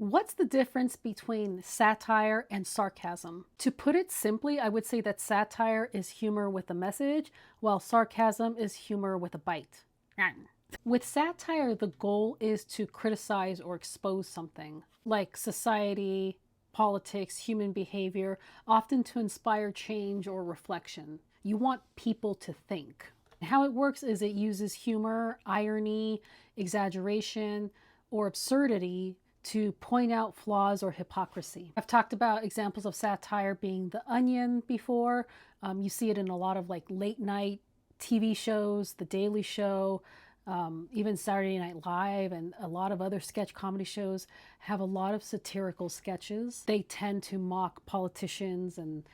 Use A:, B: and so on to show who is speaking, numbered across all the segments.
A: What's the difference between satire and sarcasm? To put it simply, I would say that satire is humor with a message, while sarcasm is humor with a bite. With satire, the goal is to criticize or expose something, like society, politics, human behavior, often to inspire change or reflection. You want people to think. How it works is it uses humor, irony, exaggeration, or absurdity to point out flaws or hypocrisy. I've talked about examples of satire being The Onion before. You see it in a lot of like late night TV shows, The Daily Show, even Saturday Night Live, and a lot of other sketch comedy shows have a lot of satirical sketches. They tend to mock politicians and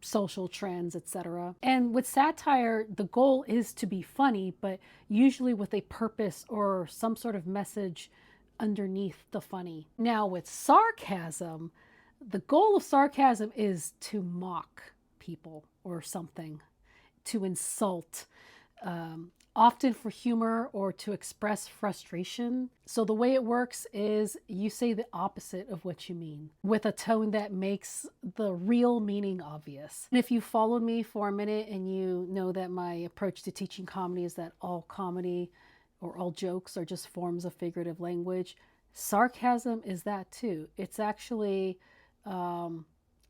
A: social trends, etc. And with satire, the goal is to be funny, but usually with a purpose or some sort of message underneath the funny. Now with sarcasm, the goal of sarcasm is to mock people or something, to insult, often for humor or to express frustration. So the way it works is you say the opposite of what you mean with a tone that makes the real meaning obvious. And if you followed me for a minute and you know that my approach to teaching comedy is that all comedy or all jokes are just forms of figurative language, sarcasm is that too. It's actually a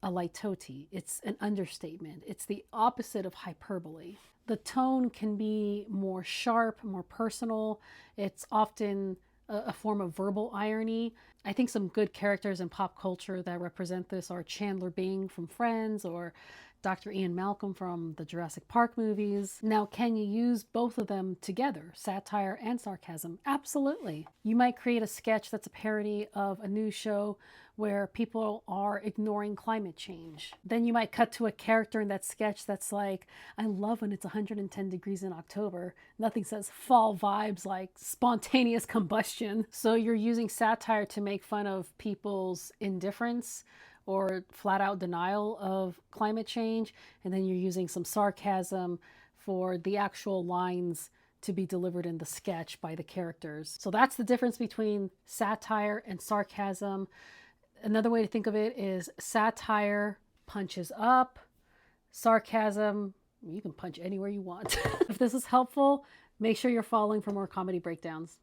A: litote. It's an understatement. It's the opposite of hyperbole. The tone can be more sharp, more personal. It's often a form of verbal irony. I think some good characters in pop culture that represent this are Chandler Bing from Friends or Dr. Ian Malcolm from the Jurassic Park movies. Now, can you use both of them together, satire and sarcasm? Absolutely. You might create a sketch that's a parody of a news show where people are ignoring climate change. Then you might cut to a character in that sketch that's like, I love when it's 110 degrees in October. Nothing says fall vibes like spontaneous combustion. So you're using satire to make fun of people's indifference or flat out denial of climate change, and then you're using some sarcasm for the actual lines to be delivered in the sketch by the characters. So that's the difference between satire and sarcasm. Another way to think of it is satire punches up, sarcasm, you can punch anywhere you want. If this is helpful, make sure you're following for more comedy breakdowns.